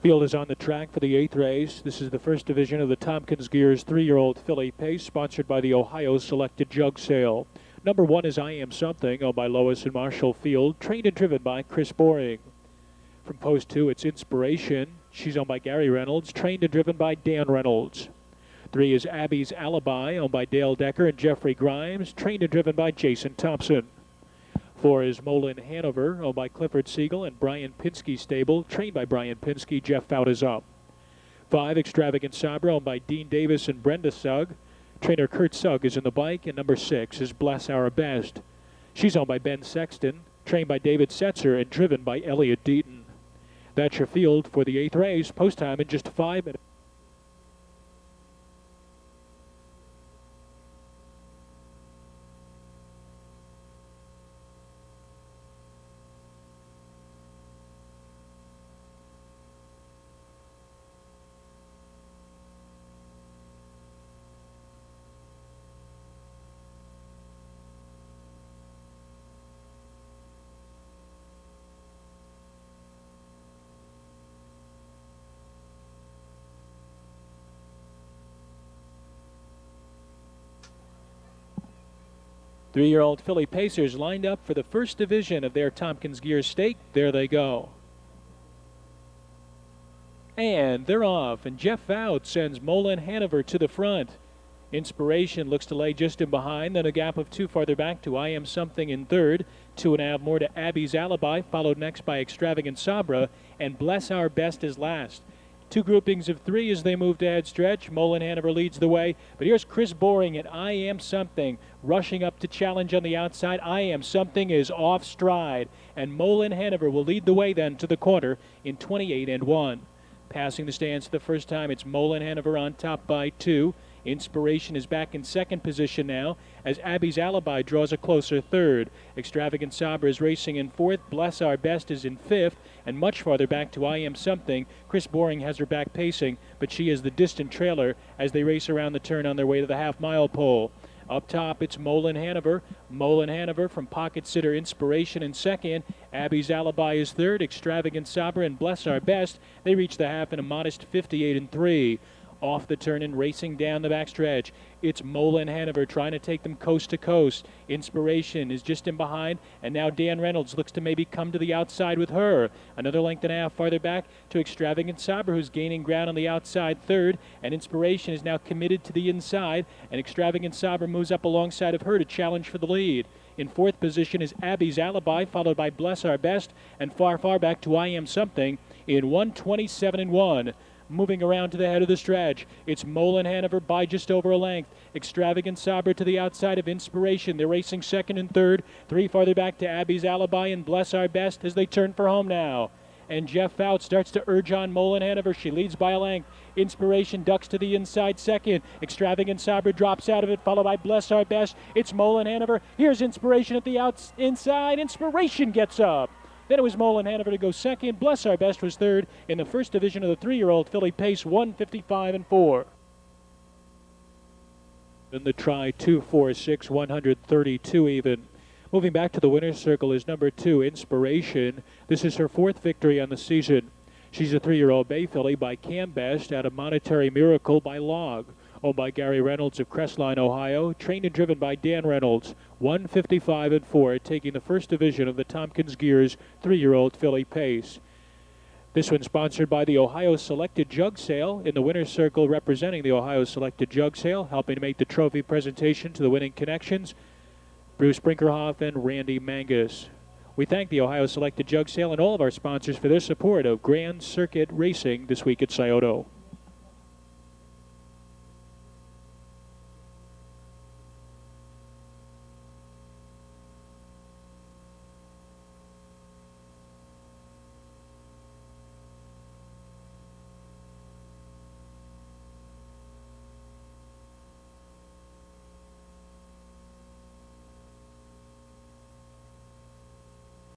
Field is on the track for the 8th race. This is the first division of the Tompkins Geers 3-year-old filly pace, sponsored by the Ohio Selected Jug Sale. Number 1 is I Am Something, owned by Lois and Marshall Field, trained and driven by Chris Boring. From post 2, it's Inspiration. She's owned by Gary Reynolds, trained and driven by Dan Reynolds. 3 is Abby's Alibi, owned by Dale Decker and Jeffrey Grimes, trained and driven by Jason Thompson. 4 is Molin Hanover, owned by Clifford Siegel and Brian Pinsky Stable, trained by Brian Pinsky. Jeff Fout is up. 5, Extravagant Sabra, owned by Dean Davis and Brenda Sugg. Trainer Kurt Sugg is in the bike, and number 6 is Bless Our Best. She's owned by Ben Sexton, trained by David Setzer and driven by Elliot Deaton. That's your field for the 8th race. Post time in just 5 minutes. Three-year-old filly pacers lined up for the first division of their Tompkins Gears stake. There they go. And they're off, and Jeff Fout sends Molin Hanover to the front. Inspiration looks to lay just in behind, then a gap of 2 farther back to I Am Something in third. 2.5 more to Abby's Alibi, followed next by Extravagant Sabra, and Bless Our Best is last. 2 groupings of 3 as they move to head stretch. Molin Hanover leads the way, but here's Chris Boring and I Am Something rushing up to challenge on the outside. I Am Something is off stride, and Molin Hanover will lead the way then to the corner in 28-1. Passing the stands for the first time, it's Molin Hanover on top by 2. Inspiration is back in second position now as Abby's Alibi draws a closer third. Extravagant Sabra is racing in fourth. Bless Our Best is in fifth, and much farther back to I Am Something. Chris Boring has her back pacing, but she is the distant trailer as they race around the turn on their way to the half-mile pole. Up top, it's Molin Hanover. Molin Hanover from Pocket Sitter Inspiration in second. Abby's Alibi is third. Extravagant Sabra and Bless Our Best, they reach the half in a modest 58-3. Off the turn and racing down the backstretch, it's Molin Hanover trying to take them coast to coast. Inspiration is just in behind, and now Dan Reynolds looks to maybe come to the outside with her. Another length and a half farther back to Extravagant Sabra, who's gaining ground on the outside third, and Inspiration is now committed to the inside, and Extravagant Sabra moves up alongside of her to challenge for the lead. In fourth position is Abby's Alibi, followed by Bless Our Best, and far back to I Am Something in 127-1. Moving around to the head of the stretch, it's Molin Hanover by just over a length. Extravagant Sabra to the outside of Inspiration. They're racing second and third. 3 farther back to Abby's Alibi and Bless Our Best as they turn for home now. And Jeff Fout starts to urge on Molin Hanover. She leads by a length. Inspiration ducks to the inside second. Extravagant Sabra drops out of it, followed by Bless Our Best. It's Molin Hanover. Here's Inspiration at the inside. Inspiration gets up. Then it was Molin Hanover to go second. Bless Our Best was third in the first division of the 3-year-old filly pace, 155-4. In the try, 2-4-6, 132 even. Moving back to the winner's circle is number 2, Inspiration. This is her 4th victory on the season. She's a 3-year-old bay filly by Cam Best out of Monetary Miracle by Log. Owned by Gary Reynolds of Crestline, Ohio, trained and driven by Dan Reynolds, 155-4, taking the first division of the Tompkins Gears 3-year-old filly pace. This one sponsored by the Ohio Selected Jug Sale. In the winner's circle representing the Ohio Selected Jug Sale, helping to make the trophy presentation to the winning connections, Bruce Brinkerhoff and Randy Mangus. We thank the Ohio Selected Jug Sale and all of our sponsors for their support of Grand Circuit Racing this week at Scioto.